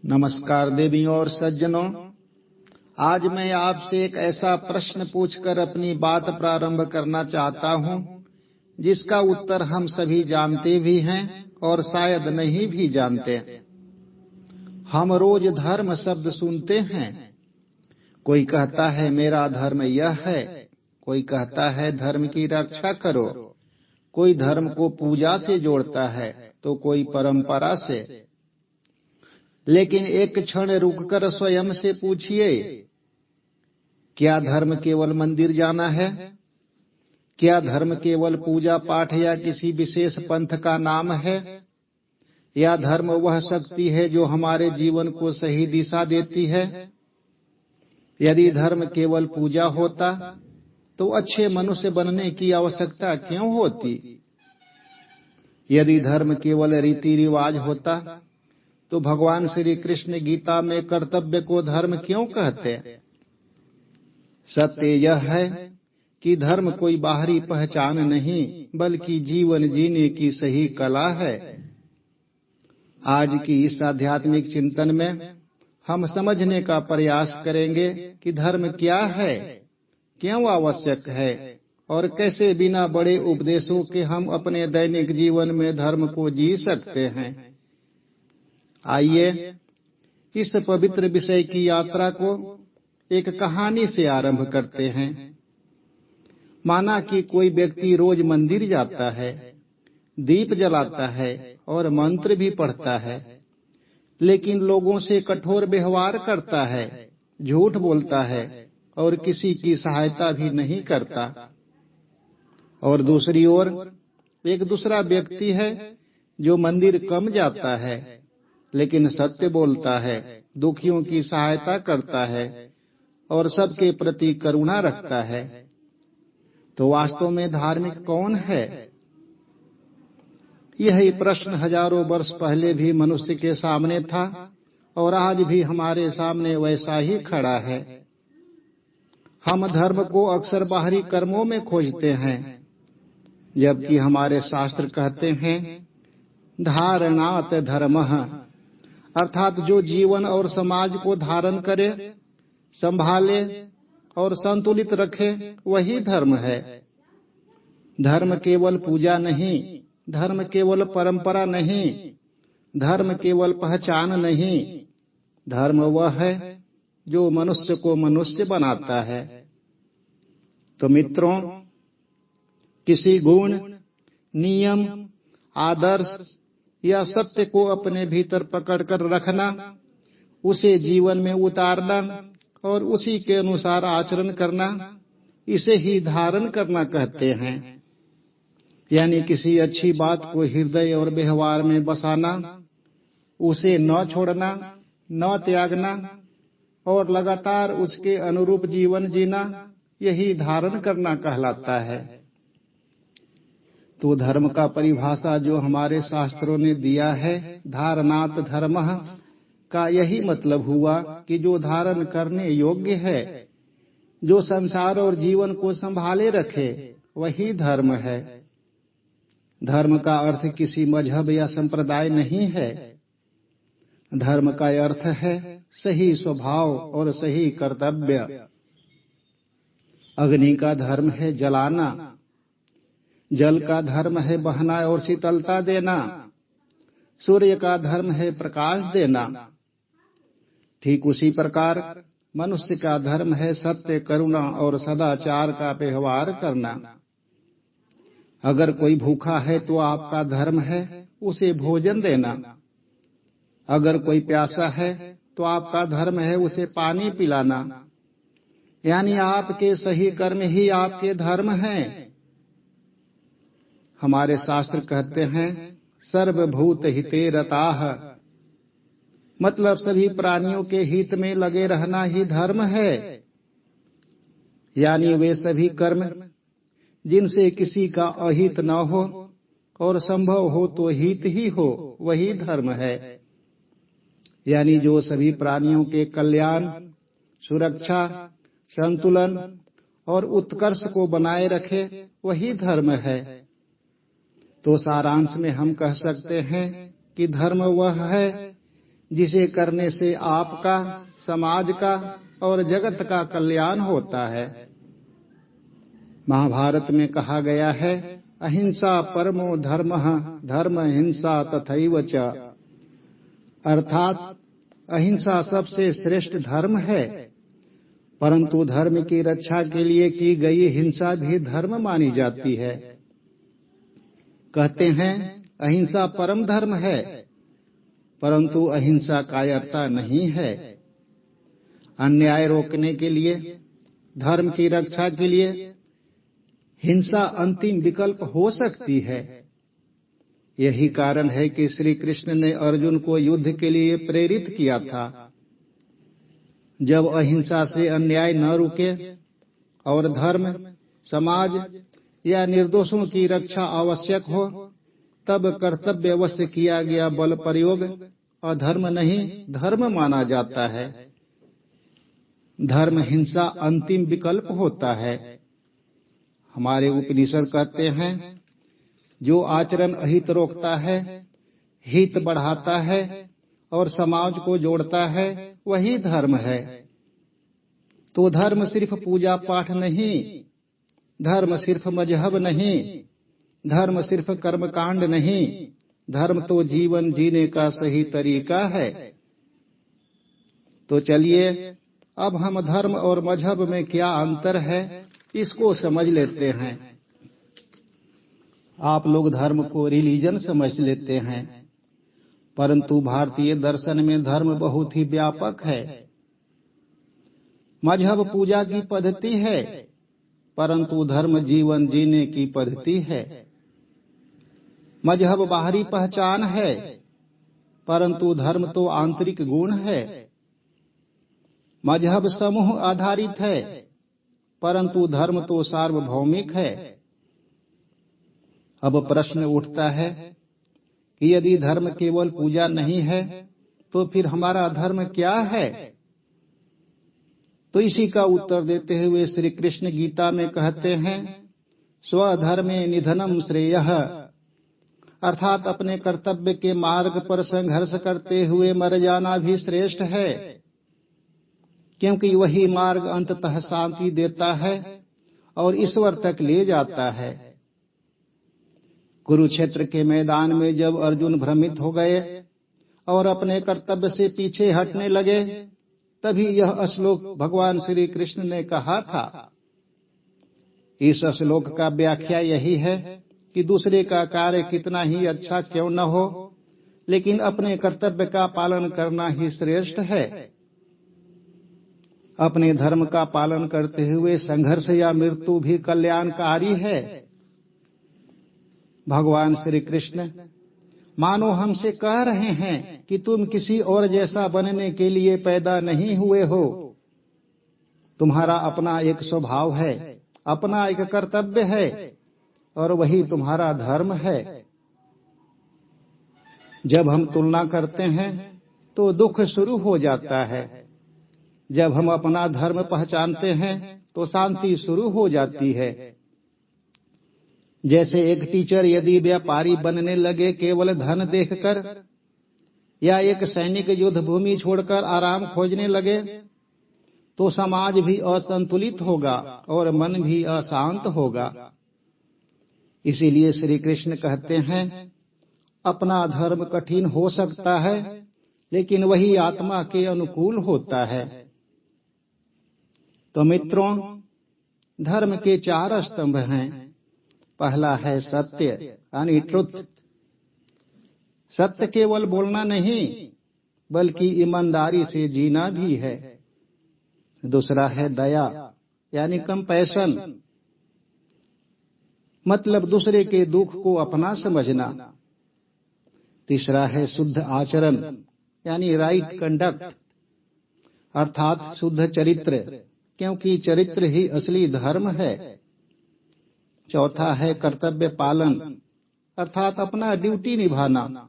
नमस्कार देवियों और सज्जनों, आज मैं आपसे एक ऐसा प्रश्न पूछकर अपनी बात प्रारंभ करना चाहता हूं जिसका उत्तर हम सभी जानते भी हैं और शायद नहीं भी जानते। हम रोज धर्म शब्द सुनते हैं। कोई कहता है मेरा धर्म यह है, कोई कहता है धर्म की रक्षा करो, कोई धर्म को पूजा से जोड़ता है तो कोई परंपरा से। लेकिन एक क्षण रुककर स्वयं से पूछिए, क्या धर्म केवल मंदिर जाना है? क्या धर्म केवल पूजा पाठ या किसी विशेष पंथ का नाम है? या धर्म वह शक्ति है जो हमारे जीवन को सही दिशा देती है? यदि धर्म केवल पूजा होता तो अच्छे मनुष्य बनने की आवश्यकता क्यों होती? यदि धर्म केवल रीति रिवाज होता तो भगवान श्री कृष्ण गीता में कर्तव्य को धर्म क्यों कहते? सत्य यह है कि धर्म कोई बाहरी पहचान नहीं बल्कि जीवन जीने की सही कला है। आज की इस आध्यात्मिक चिंतन में हम समझने का प्रयास करेंगे कि धर्म क्या है, क्यों आवश्यक है और कैसे बिना बड़े उपदेशों के हम अपने दैनिक जीवन में धर्म को जी सकते हैं। आइए इस पवित्र विषय की यात्रा को एक कहानी से आरंभ करते हैं। माना कि कोई व्यक्ति रोज मंदिर जाता है, दीप जलाता है और मंत्र भी पढ़ता है, लेकिन लोगों से कठोर व्यवहार करता है, झूठ बोलता है और किसी की सहायता भी नहीं करता। और दूसरी ओर एक दूसरा व्यक्ति है जो मंदिर कम जाता है लेकिन सत्य बोलता है, दुखियों की सहायता करता है और सबके प्रति करुणा रखता है। तो वास्तव में धार्मिक कौन है? यही प्रश्न हजारों वर्ष पहले भी मनुष्य के सामने था और आज भी हमारे सामने वैसा ही खड़ा है। हम धर्म को अक्सर बाहरी कर्मों में खोजते हैं, जबकि हमारे शास्त्र कहते हैं धारणात धर्मः, अर्थात जो जीवन और समाज को धारण करे, संभाले और संतुलित रखे वही धर्म है। धर्म केवल पूजा नहीं, धर्म केवल परंपरा नहीं, धर्म केवल पहचान नहीं, धर्म वह है जो मनुष्य को मनुष्य बनाता है। तो मित्रों, किसी गुण, नियम, आदर्श या सत्य को अपने भीतर पकड़कर रखना, उसे जीवन में उतारना और उसी के अनुसार आचरण करना, इसे ही धारण करना कहते हैं। यानी किसी अच्छी बात को हृदय और व्यवहार में बसाना, उसे न छोड़ना, न त्यागना और लगातार उसके अनुरूप जीवन जीना, यही धारण करना कहलाता है। तो धर्म का परिभाषा जो हमारे शास्त्रों ने दिया है, धारणात धर्मः, का यही मतलब हुआ कि जो धारण करने योग्य है, जो संसार और जीवन को संभाले रखे, वही धर्म है। धर्म का अर्थ किसी मजहब या संप्रदाय नहीं है। धर्म का अर्थ है सही स्वभाव और सही कर्तव्य। अग्नि का धर्म है जलाना, जल का धर्म है बहना और शीतलता देना, सूर्य का धर्म है प्रकाश देना। ठीक उसी प्रकार मनुष्य का धर्म है सत्य, करुणा और सदाचार का व्यवहार करना। अगर कोई भूखा है तो आपका धर्म है उसे भोजन देना। अगर कोई प्यासा है तो आपका धर्म है उसे पानी पिलाना। यानी आपके सही कर्म ही आपके धर्म हैं। हमारे शास्त्र कहते हैं सर्वभूत हिते रताः, मतलब सभी प्राणियों के हित में लगे रहना ही धर्म है। यानी वे सभी कर्म जिनसे किसी का अहित न हो और संभव हो तो हित ही हो, वही धर्म है। यानी जो सभी प्राणियों के कल्याण, सुरक्षा, संतुलन और उत्कर्ष को बनाए रखे, वही धर्म है। तो सारांश में हम कह सकते हैं कि धर्म वह है जिसे करने से आपका, समाज का और जगत का कल्याण होता है। महाभारत में कहा गया है, अहिंसा परमो धर्मः, धर्म हिंसा तथैव च। अर्थात अहिंसा सबसे श्रेष्ठ धर्म है, परंतु धर्म की रक्षा के लिए की गई हिंसा भी धर्म मानी जाती है। कहते हैं अहिंसा परम धर्म है, परंतु अहिंसा कायरता नहीं है। अन्याय रोकने के लिए, धर्म की रक्षा के लिए हिंसा अंतिम विकल्प हो सकती है। यही कारण है कि श्री कृष्ण ने अर्जुन को युद्ध के लिए प्रेरित किया था। जब अहिंसा से अन्याय न रुके और धर्म, समाज या निर्दोषों की रक्षा आवश्यक हो, तब कर्तव्यवश किया गया बल प्रयोग अधर्म नहीं, धर्म माना जाता है। धर्म हिंसा अंतिम विकल्प होता है। हमारे उपनिषद कहते हैं, जो आचरण अहित रोकता है, हित बढ़ाता है और समाज को जोड़ता है, वही धर्म है। तो धर्म सिर्फ पूजा पाठ नहीं, धर्म सिर्फ मजहब नहीं, धर्म सिर्फ कर्मकांड नहीं, धर्म तो जीवन जीने का सही तरीका है। तो चलिए अब हम धर्म और मजहब में क्या अंतर है, इसको समझ लेते हैं। आप लोग धर्म को रिलीजन समझ लेते हैं, परंतु भारतीय दर्शन में धर्म बहुत ही व्यापक है। मजहब पूजा की पद्धति है, परंतु धर्म जीवन जीने की पद्धति है। मजहब बाहरी पहचान है, परंतु धर्म तो आंतरिक गुण है। मजहब समूह आधारित है, परंतु धर्म तो सार्वभौमिक है। अब प्रश्न उठता है कि यदि धर्म केवल पूजा नहीं है, तो फिर हमारा धर्म क्या है? तो इसी का उत्तर देते हुए श्री कृष्ण गीता में कहते हैं, स्वधर्मे निधनम श्रेयः, अर्थात अपने कर्तव्य के मार्ग पर संघर्ष करते हुए मर जाना भी श्रेष्ठ है, क्योंकि वही मार्ग अंततः शांति देता है और ईश्वर तक ले जाता है। कुरुक्षेत्र के मैदान में जब अर्जुन भ्रमित हो गए और अपने कर्तव्य से पीछे हटने लगे, तभी यह श्लोक भगवान श्री कृष्ण ने कहा था। इस श्लोक का व्याख्या यही है कि दूसरे का कार्य कितना ही अच्छा क्यों न हो, लेकिन अपने कर्तव्य का पालन करना ही श्रेष्ठ है। अपने धर्म का पालन करते हुए संघर्ष या मृत्यु भी कल्याणकारी है। भगवान श्री कृष्ण मानो हमसे कह रहे हैं कि तुम किसी और जैसा बनने के लिए पैदा नहीं हुए हो। तुम्हारा अपना एक स्वभाव है, अपना एक कर्तव्य है, और वही तुम्हारा धर्म है। जब हम तुलना करते हैं तो दुख शुरू हो जाता है। जब हम अपना धर्म पहचानते हैं तो शांति शुरू हो जाती है। जैसे एक टीचर यदि व्यापारी बनने लगे केवल धन देखकर, या एक सैनिक युद्ध भूमि छोड़कर आराम खोजने लगे, तो समाज भी असंतुलित होगा और मन भी अशांत होगा। इसीलिए श्री कृष्ण कहते हैं, अपना धर्म कठिन हो सकता है, लेकिन वही आत्मा के अनुकूल होता है। तो मित्रों, धर्म के 4 स्तंभ हैं। पहला है सत्य यानी ट्रुथ। सत्य केवल बोलना नहीं, बल्कि ईमानदारी से जीना भी है। दूसरा है दया यानी कंपैशन, मतलब दूसरे के दुख को अपना समझना। तीसरा है शुद्ध आचरण यानी राइट कंडक्ट, अर्थात शुद्ध चरित्र, क्योंकि चरित्र ही असली धर्म है। चौथा है कर्तव्य पालन, अर्थात अपना ड्यूटी निभाना।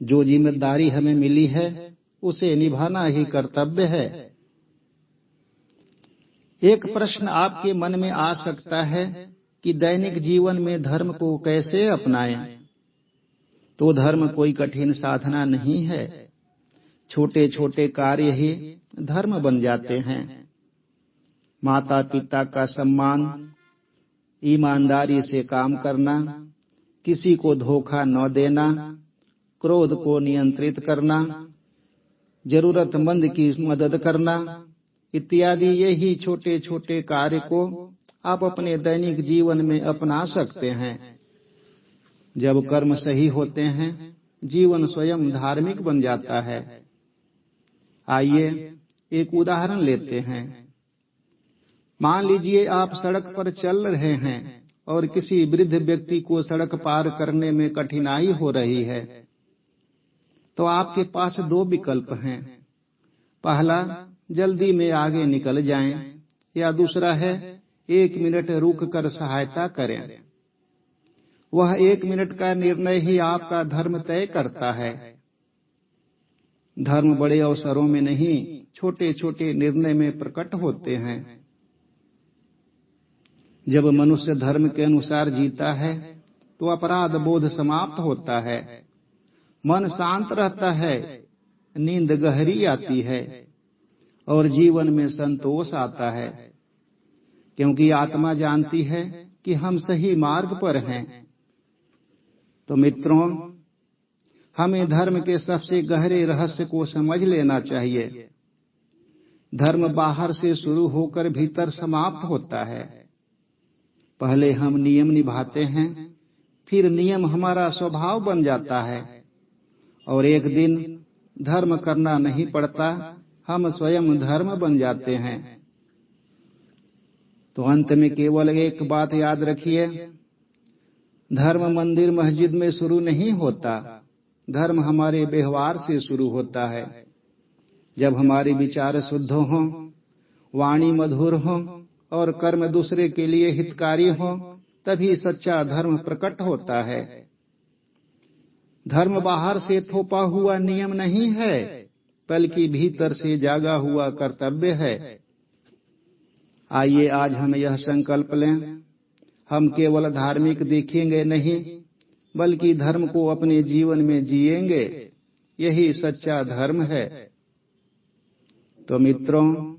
जो जिम्मेदारी हमें मिली है उसे निभाना ही कर्तव्य है। एक प्रश्न आपके मन में आ सकता है कि दैनिक जीवन में धर्म को कैसे अपनाएं? तो धर्म कोई कठिन साधना नहीं है, छोटे छोटे कार्य ही धर्म बन जाते हैं। माता पिता का सम्मान, ईमानदारी से काम करना, किसी को धोखा न देना, क्रोध को नियंत्रित करना, जरूरतमंद की मदद करना इत्यादि यही छोटे छोटे कार्य को आप अपने दैनिक जीवन में अपना सकते हैं। जब कर्म सही होते हैं, जीवन स्वयं धार्मिक बन जाता है। आइए एक उदाहरण लेते हैं। मान लीजिए आप सड़क पर चल रहे हैं और किसी वृद्ध व्यक्ति को सड़क पार करने में कठिनाई हो रही है, तो आपके पास दो विकल्प हैं। पहला, जल्दी में आगे निकल जाएं, या दूसरा है 1 मिनट रुक कर सहायता करें। वह 1 मिनट का निर्णय ही आपका धर्म तय करता है। धर्म बड़े अवसरों में नहीं, छोटे छोटे निर्णय में प्रकट होते हैं। जब मनुष्य धर्म के अनुसार जीता है तो अपराध बोध समाप्त होता है, मन शांत रहता है, नींद गहरी आती है और जीवन में संतोष आता है, क्योंकि आत्मा जानती है कि हम सही मार्ग पर हैं। तो मित्रों, हमें धर्म के सबसे गहरे रहस्य को समझ लेना चाहिए। धर्म बाहर से शुरू होकर भीतर समाप्त होता है। पहले हम नियम निभाते हैं, फिर नियम हमारा स्वभाव बन जाता है और एक दिन धर्म करना नहीं पड़ता, हम स्वयं धर्म बन जाते हैं। तो अंत में केवल एक बात याद रखिए, धर्म मंदिर मस्जिद में शुरू नहीं होता, धर्म हमारे व्यवहार से शुरू होता है। जब हमारे विचार शुद्ध हों, वाणी मधुर हो और कर्म दूसरे के लिए हितकारी हो, तभी सच्चा धर्म प्रकट होता है। धर्म बाहर से थोपा हुआ नियम नहीं है, बल्कि भीतर से जागा हुआ कर्तव्य है। आइए आज हम यह संकल्प लें, हम केवल धार्मिक दिखेंगे नहीं, बल्कि धर्म को अपने जीवन में जिएंगे। यही सच्चा धर्म है। तो मित्रों,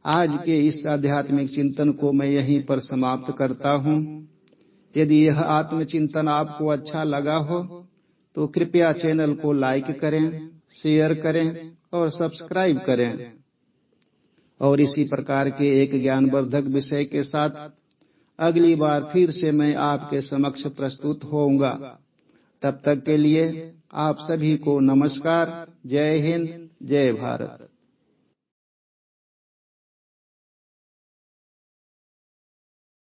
आज के इस आध्यात्मिक चिंतन को मैं यहीं पर समाप्त करता हूँ। यदि यह आत्मचिंतन आपको अच्छा लगा हो तो कृपया चैनल को लाइक करें, शेयर करें और सब्सक्राइब करें। और इसी प्रकार के एक ज्ञानवर्धक विषय के साथ अगली बार फिर से मैं आपके समक्ष प्रस्तुत होऊंगा। तब तक के लिए आप सभी को नमस्कार। जय हिंद, जय भारत।